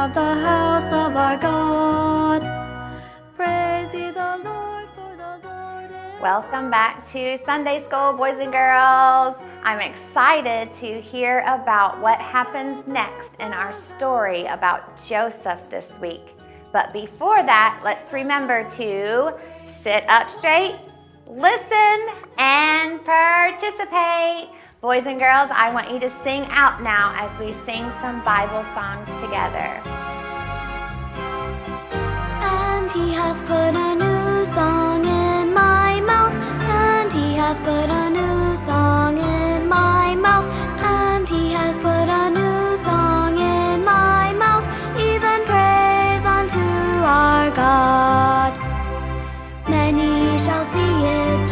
of the house of our God. Praise ye the Lord, for the Lord is... Welcome back to Sunday School, boys and girls. I'm excited to hear about what happens next in our story about Joseph this week. But before that, let's remember to sit up straight, listen, and participate. Boys and girls, I want you to sing out now as we sing some Bible songs together. And he hath put a new song in my mouth, and he hath put a new song in my mouth, and he hath put a new song in my mouth, even praise unto our God. Many shall see it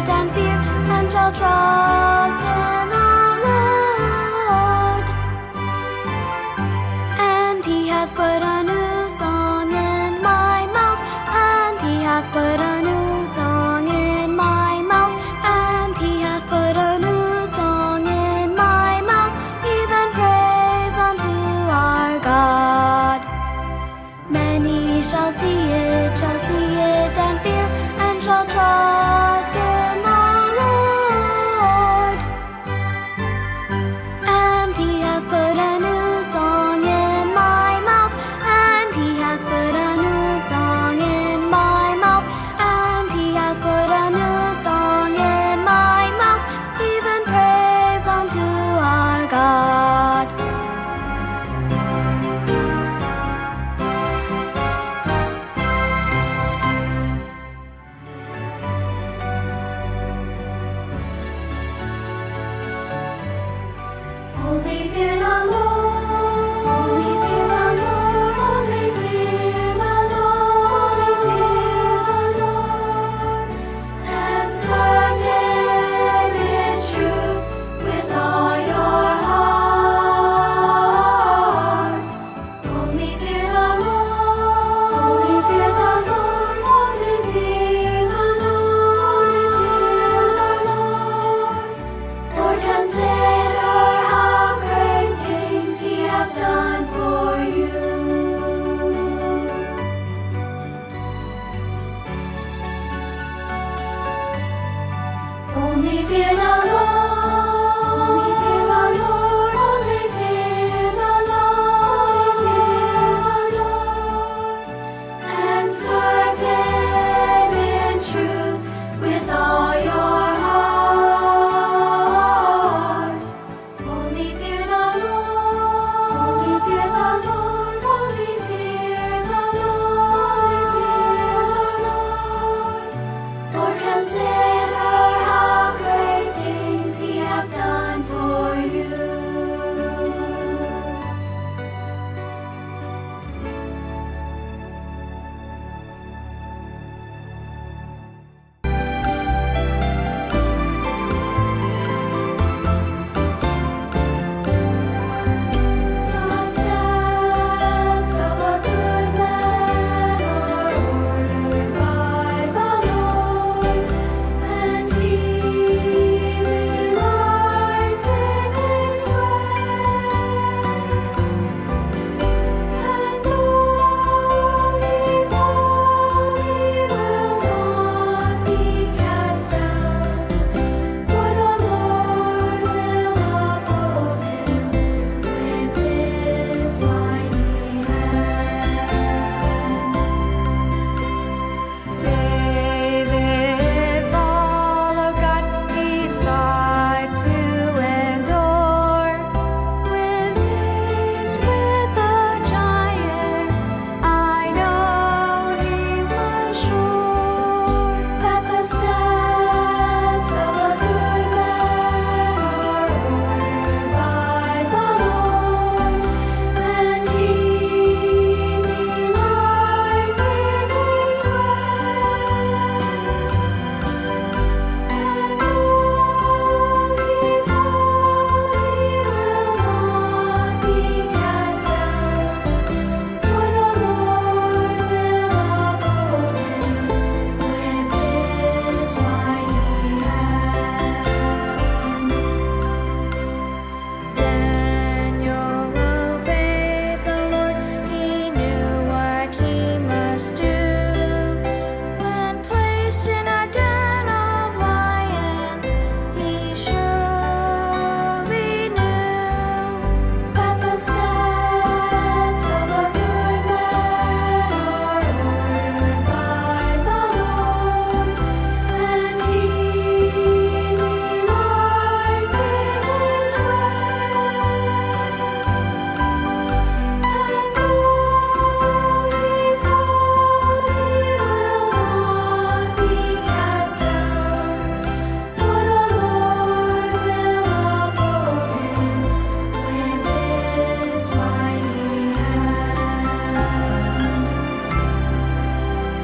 and fear, and shall trust in the Lord. And he hath put a new song in my mouth, and he hath put a new song in my mouth, and he hath put a new song in my mouth, even praise unto our God. Many shall see it and fear, and shall trust in the Lord. And he hath put a new song in my mouth,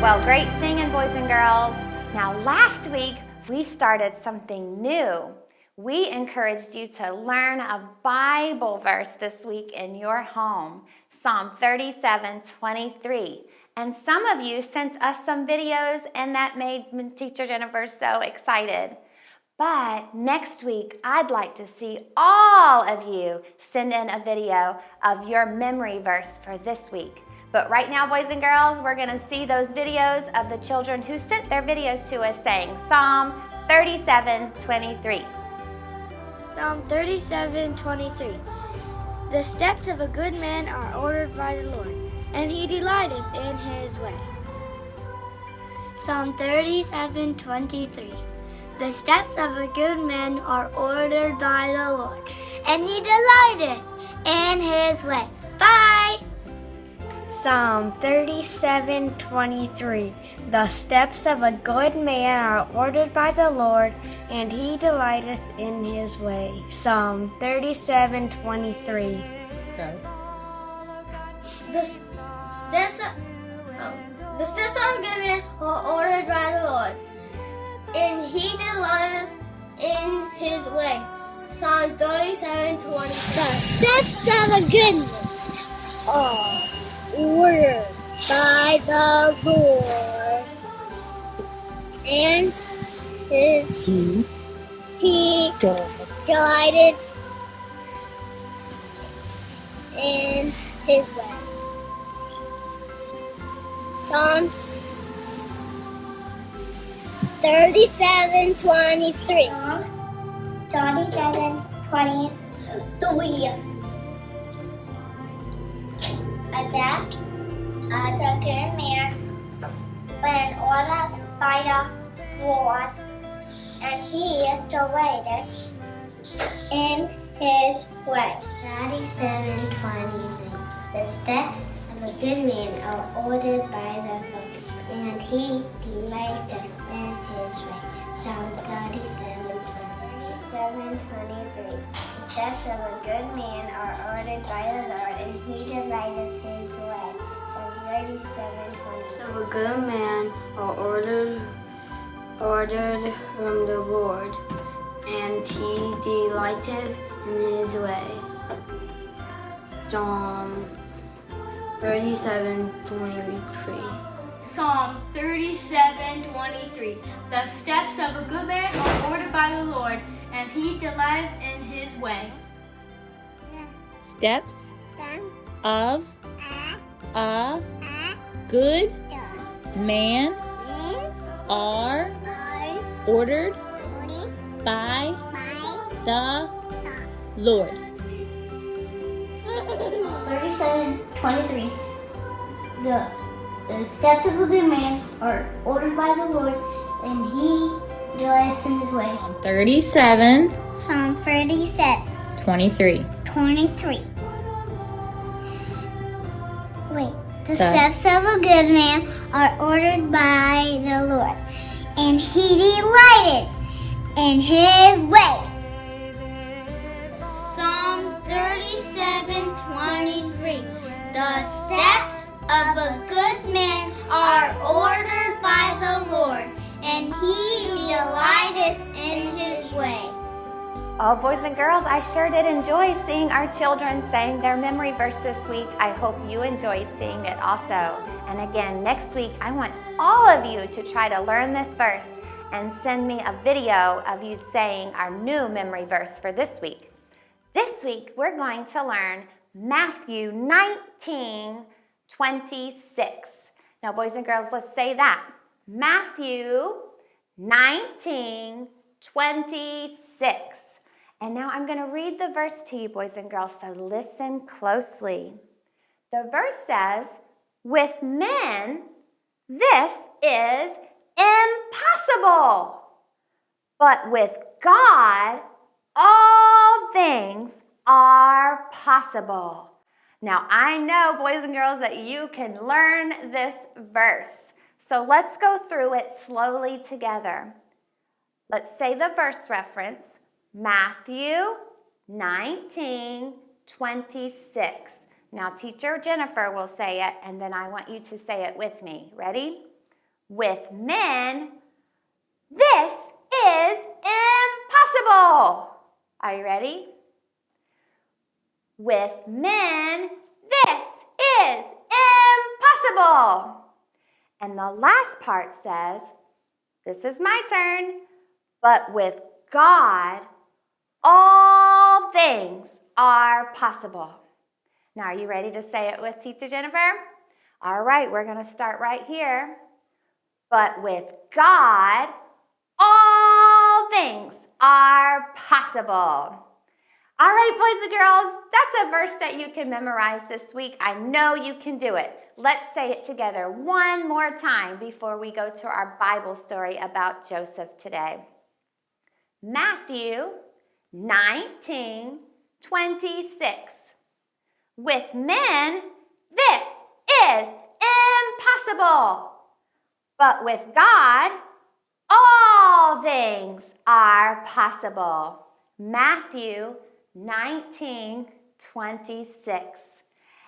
Well, great singing, boys and girls. Now, last week, we started something new. We encouraged you to learn a Bible verse this week in your home, Psalm 37:23. And some of you sent us some videos, and that made Teacher Jennifer so excited. But next week, I'd like to see all of you send in a video of your memory verse for this week. But right now, boys and girls, we're going to see those videos of the children who sent their videos to us saying Psalm 37:23. Psalm 37:23. The steps of a good man are ordered by the Lord, and he delighteth in his way. Psalm 37:23. The steps of a good man are ordered by the Lord, and he delighteth in his way. Bye! Psalm 37:23. The steps of a good man are ordered by the Lord, and he delighteth in his way. Psalm 37:23. Okay. The steps of a good man are ordered by the Lord, and he delighteth in his way. Psalm 37:20. The steps of a good man are ordered by the Lord, and he delighted in his way. Psalms 37:23. 37:23. A steps as a good man when ordered by the Lord, and he delighteth in his way. 37:23. The steps of a good man are ordered by the Lord, and he delighteth in his way. Psalm 37:23. The steps of a good man are ordered by the Lord, and he delighteth his way. Psalm 37:20. Of a good man are ordered from the Lord, and he delighteth in his way. Psalm 37:23. Psalm 37:23. The steps of a good man are ordered by the Lord, and he delighteth in his way. Steps of a good man are ordered by the Lord. 37:23. The steps of a good man are ordered by the Lord, and he delighteth in his way. 37:23. Psalm 37:23. Wait. The steps of a good man are ordered by the Lord, and he delighteth in his way. Psalm 37:23. The steps of a good man are ordered by the Lord, and he delighteth in his way. Oh, boys and girls, I sure did enjoy seeing our children saying their memory verse this week. I hope you enjoyed seeing it also. And again, next week, I want all of you to try to learn this verse and send me a video of you saying our new memory verse for this week. This week, we're going to learn Matthew 19:26. Now, boys and girls, let's say that. Matthew 19:26. And now I'm going to read the verse to you, boys and girls, so listen closely. The verse says, with men, this is impossible. But with God, all things are possible. Now, I know, boys and girls, that you can learn this verse. So let's go through it slowly together. Let's say the verse reference. Matthew 19:26. Now, Teacher Jennifer will say it, and then I want you to say it with me. Ready? With men, this is impossible. Are you ready? With men, this is impossible. And the last part says, this is my turn, but with God, all things are possible. Now, are you ready to say it with Teacher Jennifer? All right, we're going to start right here. But with God, all things are possible. All right, boys and girls, that's a verse that you can memorize this week. I know you can do it. Let's say it together one more time before we go to our Bible story about Joseph today. Matthew 19:26. With men, this is impossible. But with God, all things are possible. Matthew 19:26.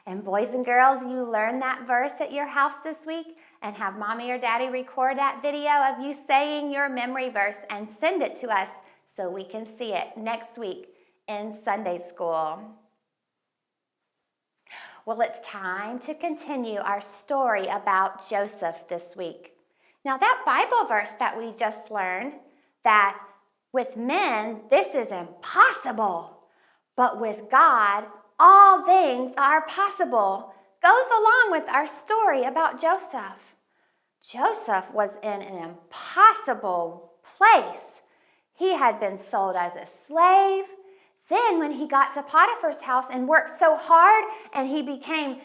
And boys and girls, you learned that verse at your house this week and have mommy or daddy record that video of you saying your memory verse and send it to us so we can see it next week in Sunday school. Well, it's time to continue our story about Joseph this week. Now, that Bible verse that we just learned, that with men, this is impossible, but with God, all things are possible, goes along with our story about Joseph. Joseph was in an impossible place. He had been sold as a slave. Then when he got to Potiphar's house and worked so hard and he became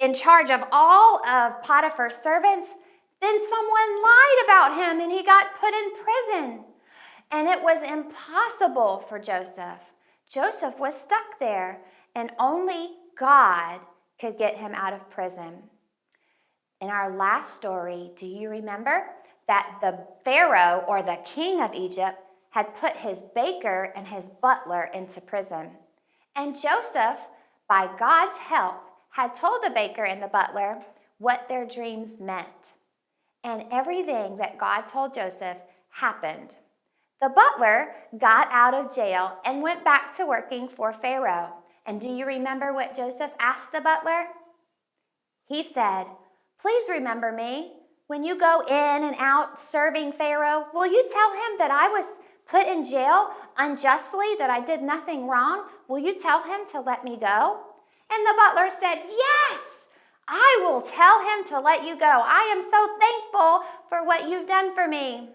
in charge of all of Potiphar's servants, then someone lied about him and he got put in prison. And it was impossible for Joseph. Joseph was stuck there, and only God could get him out of prison. In our last story, do you remember that the Pharaoh, or the king of Egypt, had put his baker and his butler into prison? And Joseph, by God's help, had told the baker and the butler what their dreams meant. And everything that God told Joseph happened. The butler got out of jail and went back to working for Pharaoh. And do you remember what Joseph asked the butler? He said, "Please remember me. When you go in and out serving Pharaoh, will you tell him that I was put in jail unjustly, that I did nothing wrong? Will you tell him to let me go?" And the butler said, "Yes, I will tell him to let you go. I am so thankful for what you've done for me."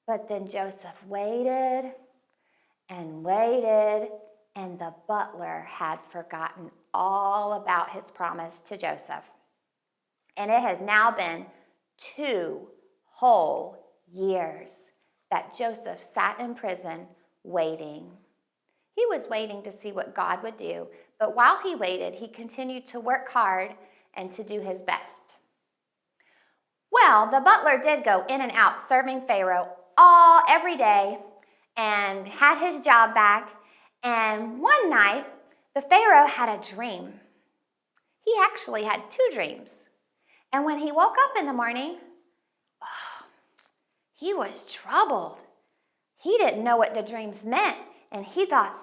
But then Joseph waited and waited, and the butler had forgotten all about his promise to Joseph. And it had now been 2 whole years that Joseph sat in prison waiting. He was waiting to see what God would do, but while he waited, he continued to work hard and to do his best. Well, the butler did go in and out serving Pharaoh every day and had his job back. And one night, the Pharaoh had a dream. He actually had 2 dreams. And when he woke up in the morning, he was troubled. He didn't know what the dreams meant, and he thought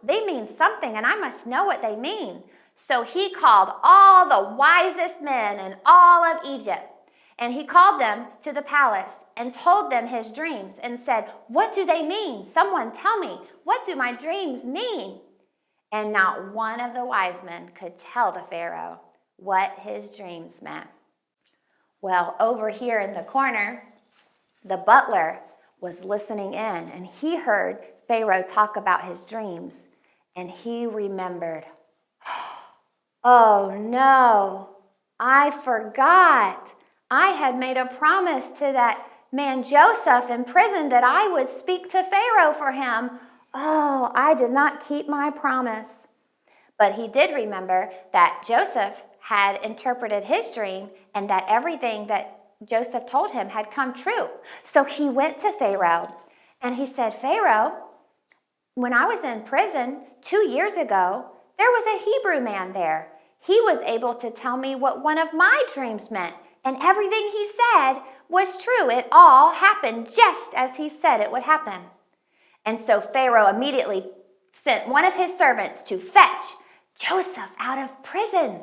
they mean something, and I must know what they mean. So he called all the wisest men in all of Egypt, and he called them to the palace and told them his dreams and said, "What do they mean? Someone tell me. What do my dreams mean?" And not one of the wise men could tell the Pharaoh what his dreams meant. Well, over here in the corner, the butler was listening in, and he heard Pharaoh talk about his dreams, and he remembered, "Oh no, I forgot. I had made a promise to that man Joseph in prison that I would speak to Pharaoh for him. Oh, I did not keep my promise." But he did remember that Joseph had interpreted his dream and that everything that Joseph told him had come true. So he went to Pharaoh and he said, "Pharaoh, when I was in prison 2 years ago, there was a Hebrew man there. He was able to tell me what one of my dreams meant. And everything he said was true. It all happened just as he said it would happen. And so Pharaoh immediately sent one of his servants to fetch Joseph out of prison.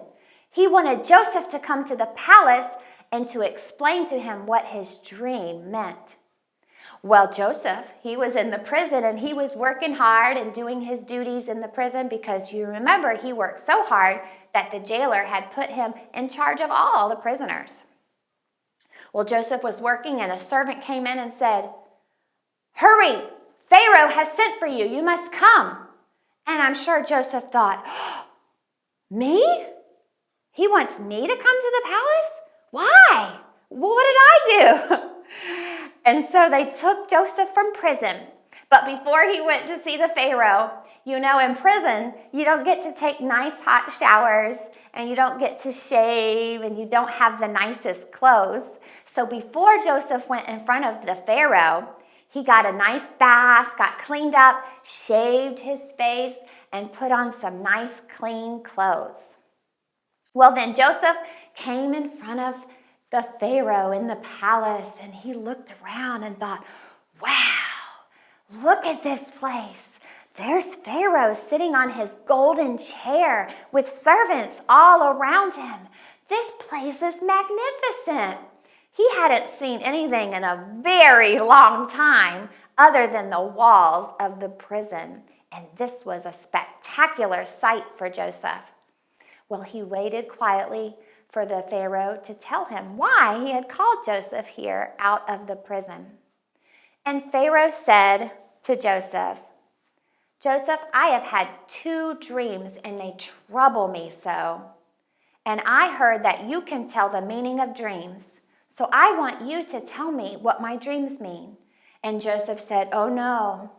He wanted Joseph to come to the palace and to explain to him what his dream meant. Well, Joseph, he was in the prison and he was working hard and doing his duties in the prison because you remember he worked so hard that the jailer had put him in charge of all the prisoners. Well, Joseph was working and a servant came in and said, "Hurry, Pharaoh has sent for you. You must come." And I'm sure Joseph thought, "Me? He wants me to come to the palace? Why? Well, what did I do?" And so they took Joseph from prison. But before he went to see the Pharaoh, you know, in prison, you don't get to take nice hot showers and you don't get to shave and you don't have the nicest clothes. So before Joseph went in front of the Pharaoh, he got a nice bath, got cleaned up, shaved his face, and put on some nice clean clothes. Well, then Joseph came in front of the Pharaoh in the palace, and he looked around and thought, "Wow, look at this place. There's Pharaoh sitting on his golden chair with servants all around him. This place is magnificent." He hadn't seen anything in a very long time other than the walls of the prison, and this was a spectacular sight for Joseph. Well, he waited quietly for the Pharaoh to tell him why he had called Joseph here out of the prison. And Pharaoh said to Joseph, "Joseph, I have had 2 dreams and they trouble me so. And I heard that you can tell the meaning of dreams. So I want you to tell me what my dreams mean." And Joseph said, "Oh no,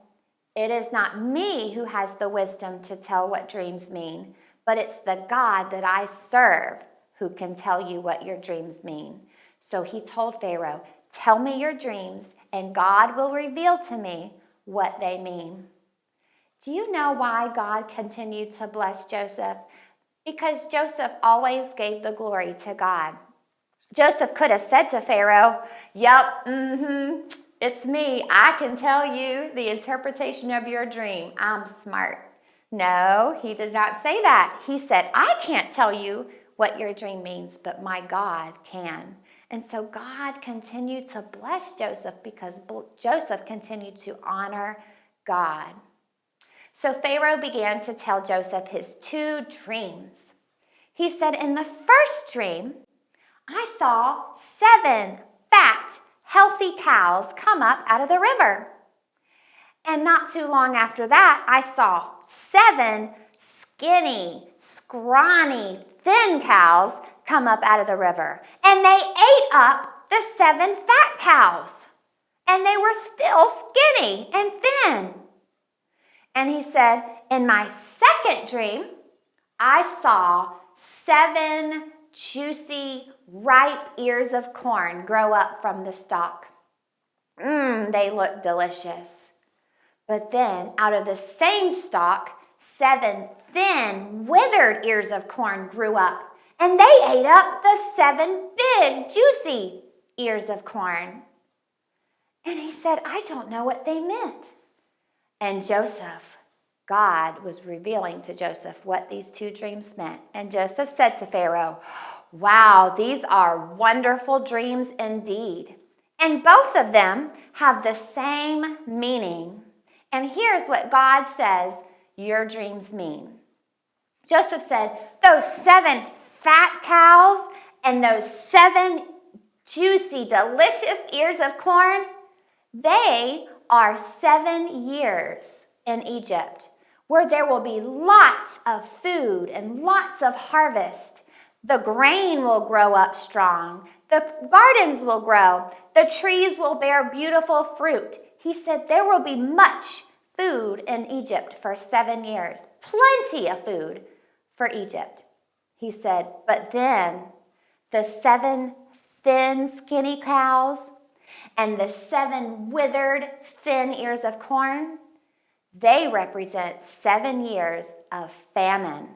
it is not me who has the wisdom to tell what dreams mean, but it's the God that I serve who can tell you what your dreams mean." So he told Pharaoh, "Tell me your dreams, and God will reveal to me what they mean." Do you know why God continued to bless Joseph? Because Joseph always gave the glory to God. Joseph could have said to Pharaoh, "Yep, it's me. I can tell you the interpretation of your dream. I'm smart." No, he did not say that. He said, "I can't tell you what your dream means, but my God can." And so God continued to bless Joseph because Joseph continued to honor God. So Pharaoh began to tell Joseph his 2 dreams. He said, "In the first dream, I saw 7 fat, healthy cows come up out of the river. And not too long after that, I saw 7 skinny, scrawny, thin cows come up out of the river. And they ate up the 7 fat cows. And they were still skinny and thin." And he said, "In my second dream, I saw 7 juicy, ripe ears of corn grow up from the stalk. They looked delicious. But then out of the same stalk, 7 thin, withered ears of corn grew up, and they ate up the 7 big, juicy ears of corn." And he said, "I don't know what they meant." And God was revealing to Joseph what these 2 dreams meant. And Joseph said to Pharaoh, "Wow, these are wonderful dreams indeed. And both of them have the same meaning. And here's what God says your dreams mean." Joseph said, "Those 7 fat cows and those 7 juicy, delicious ears of corn, they are 7 years in Egypt, where there will be lots of food and lots of harvest. The grain will grow up strong. The gardens will grow. The trees will bear beautiful fruit." He said there will be much food in Egypt for 7 years. Plenty of food for Egypt. He said, "But then the 7 thin, skinny cows and the 7 withered, thin ears of corn, they represent 7 years of famine,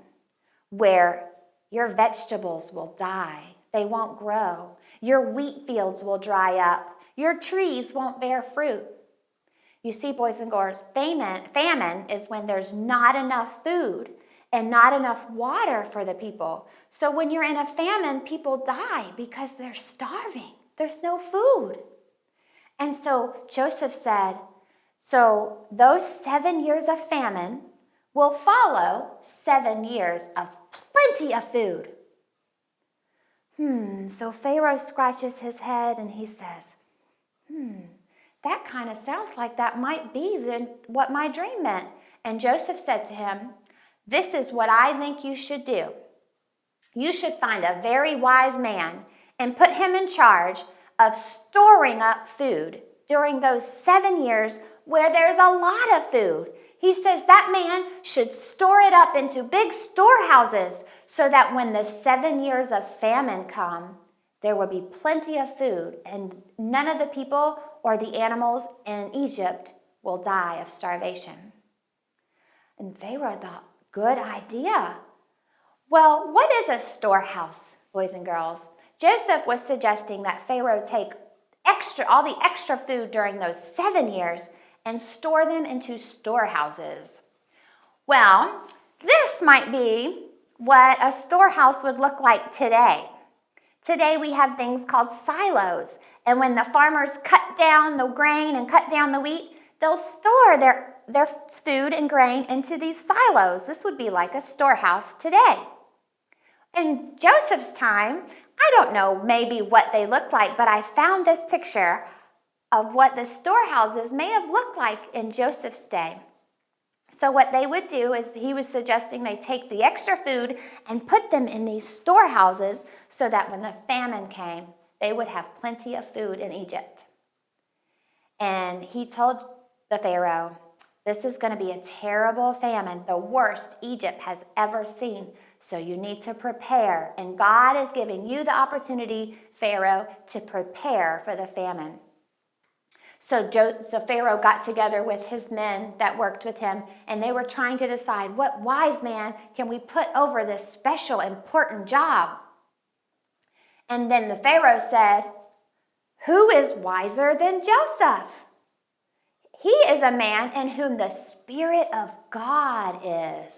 where your vegetables will die. They won't grow. Your wheat fields will dry up. Your trees won't bear fruit. You see, boys and girls, famine is when there's not enough food and not enough water for the people. So when you're in a famine, people die because they're starving. There's no food. And so Joseph said, so those 7 years of famine will follow 7 years of plenty of food. So Pharaoh scratches his head and he says, that kind of sounds like that might be what my dream meant. And Joseph said to him, this is what I think you should do. You should find a very wise man and put him in charge of storing up food during those 7 years where there's a lot of food. He says that man should store it up into big storehouses so that when the 7 years of famine come, there will be plenty of food and none of the people or the animals in Egypt will die of starvation. And Pharaoh thought, good idea. Well, what is a storehouse, boys and girls? Joseph was suggesting that Pharaoh take all the extra food during those 7 years and store them into storehouses. Well, this might be what a storehouse would look like today. Today we have things called silos, and when the farmers cut down the grain and cut down the wheat, they'll store their food and grain into these silos. This would be like a storehouse today. In Joseph's time, I don't know maybe what they looked like, but I found this picture of what the storehouses may have looked like in Joseph's day. So what they would do is he was suggesting they take the extra food and put them in these storehouses so that when the famine came, they would have plenty of food in Egypt. And he told the Pharaoh, this is going to be a terrible famine, the worst Egypt has ever seen. So you need to prepare. And God is giving you the opportunity, Pharaoh, to prepare for the famine. So Pharaoh got together with his men that worked with him, and they were trying to decide what wise man can we put over this special, important job. And then the Pharaoh said, who is wiser than Joseph? He is a man in whom the Spirit of God is.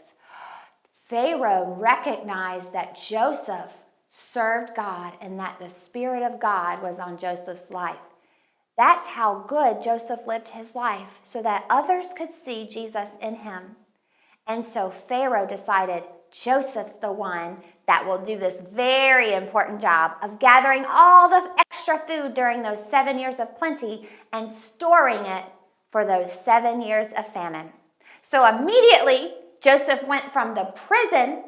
Pharaoh recognized that Joseph served God and that the Spirit of God was on Joseph's life. That's how good Joseph lived his life, so that others could see Jesus in him. And so Pharaoh decided Joseph's the one that will do this very important job of gathering all the extra food during those 7 years of plenty and storing it for those 7 years of famine. So immediately, Joseph went from the prison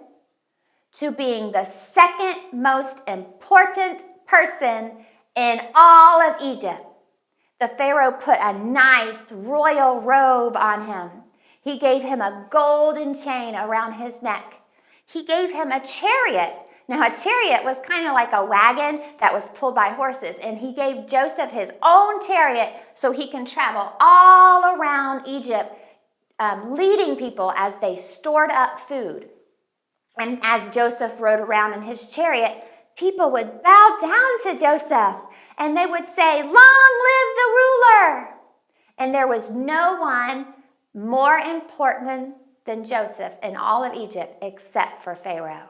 to being the second most important person in all of Egypt. The Pharaoh put a nice royal robe on him. He gave him a golden chain around his neck. He gave him a chariot. Now, a chariot was kind of like a wagon that was pulled by horses, and he gave Joseph his own chariot so he can travel all around Egypt, leading people as they stored up food. And as Joseph rode around in his chariot, people would bow down to Joseph, and they would say, "Long live the ruler!" And there was no one more important than Joseph in all of Egypt except for Pharaoh.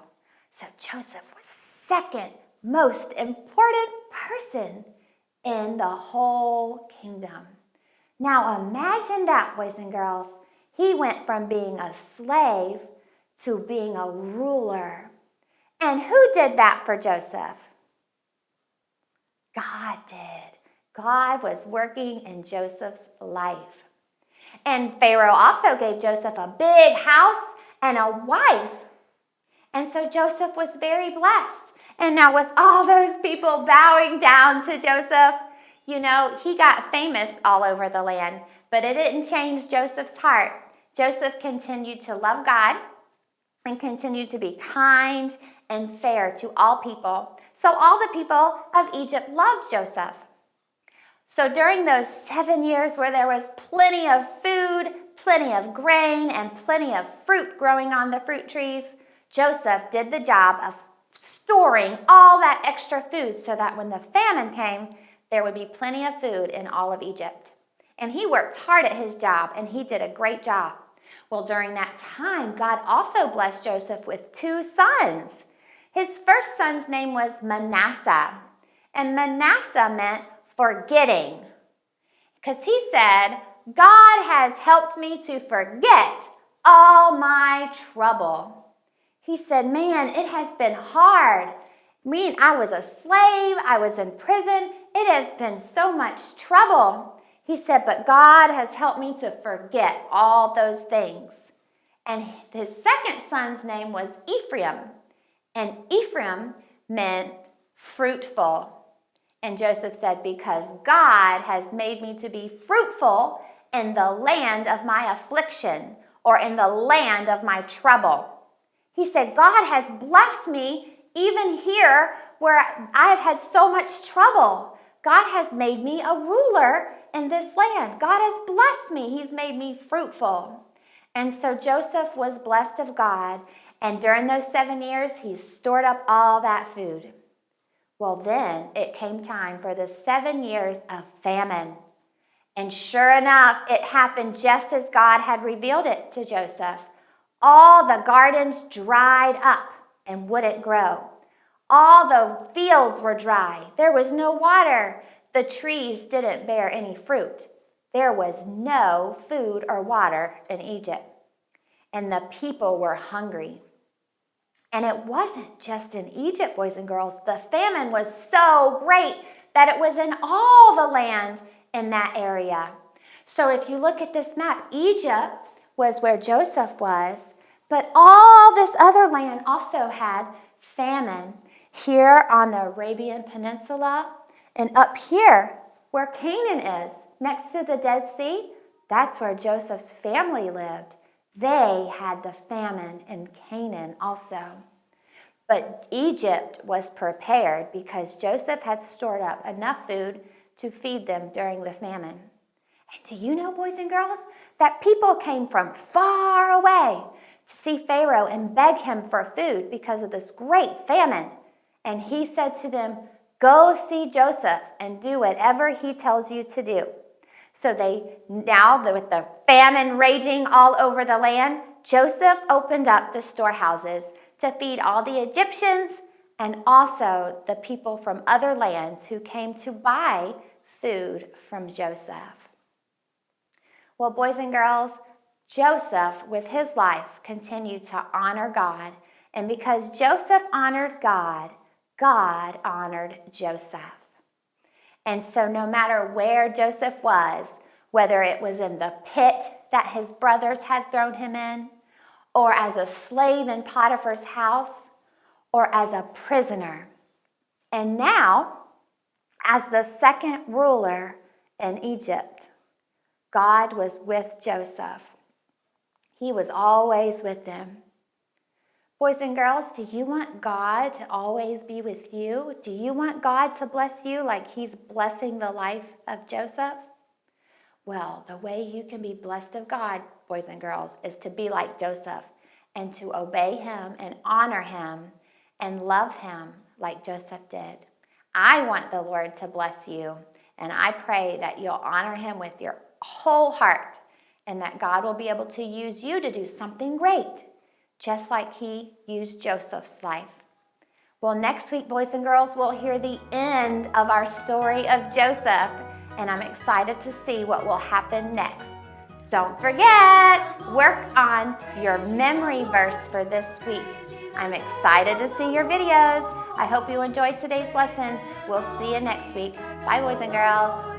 So Joseph was second most important person in the whole kingdom. Now imagine that, boys and girls. He went from being a slave to being a ruler. And who did that for Joseph? God did. God was working in Joseph's life. And Pharaoh also gave Joseph a big house and a wife. And so Joseph was very blessed. And now with all those people bowing down to Joseph, you know, he got famous all over the land. But it didn't change Joseph's heart. Joseph continued to love God and continued to be kind and fair to all people. So all the people of Egypt loved Joseph. So during those 7 years where there was plenty of food, plenty of grain, and plenty of fruit growing on the fruit trees, Joseph did the job of storing all that extra food so that when the famine came, there would be plenty of food in all of Egypt. And he worked hard at his job, and he did a great job. Well, during that time, God also blessed Joseph with 2 sons. His first son's name was Manasseh, and Manasseh meant forgetting, because he said, God has helped me to forget all my trouble. He said, man, it has been hard. I was a slave. I was in prison. It has been so much trouble. He said, but God has helped me to forget all those things. And his second son's name was Ephraim. And Ephraim meant fruitful. And Joseph said, because God has made me to be fruitful in the land of my affliction, or in the land of my trouble. He said, God has blessed me even here where I have had so much trouble. God has made me a ruler in this land. God has blessed me. He's made me fruitful. And so Joseph was blessed of God, and during those 7 years, he stored up all that food. Well, then it came time for the 7 years of famine. And sure enough, it happened just as God had revealed it to Joseph. All the gardens dried up and wouldn't grow. All the fields were dry. There was no water. The trees didn't bear any fruit. There was no food or water in Egypt. And the people were hungry. And it wasn't just in Egypt, boys and girls. The famine was so great that it was in all the land in that area. So if you look at this map, Egypt was where Joseph was, but all this other land also had famine. Here on the Arabian Peninsula, and up here where Canaan is, next to the Dead Sea, that's where Joseph's family lived. They had the famine in Canaan also. But Egypt was prepared because Joseph had stored up enough food to feed them during the famine. And do you know, boys and girls, that people came from far away to see Pharaoh and beg him for food because of this great famine. And he said to them, go see Joseph and do whatever he tells you to do. So now with the famine raging all over the land, Joseph opened up the storehouses to feed all the Egyptians and also the people from other lands who came to buy food from Joseph. Well, boys and girls, Joseph, with his life, continued to honor God. And because Joseph honored God, God honored Joseph. And so no matter where Joseph was, whether it was in the pit that his brothers had thrown him in, or as a slave in Potiphar's house, or as a prisoner, and now as the second ruler in Egypt, God was with Joseph. He was always with them. Boys and girls, do you want God to always be with you? Do you want God to bless you like he's blessing the life of Joseph? Well, the way you can be blessed of God, boys and girls, is to be like Joseph and to obey him and honor him and love him like Joseph did. I want the Lord to bless you, and I pray that you'll honor him with your whole heart and that God will be able to use you to do something great, just like he used Joseph's life. Well, next week, boys and girls, we'll hear the end of our story of Joseph, and I'm excited to see what will happen next. Don't forget, work on your memory verse for this week. I'm excited to see your videos. I hope you enjoyed today's lesson. We'll see you next week. Bye, boys and girls.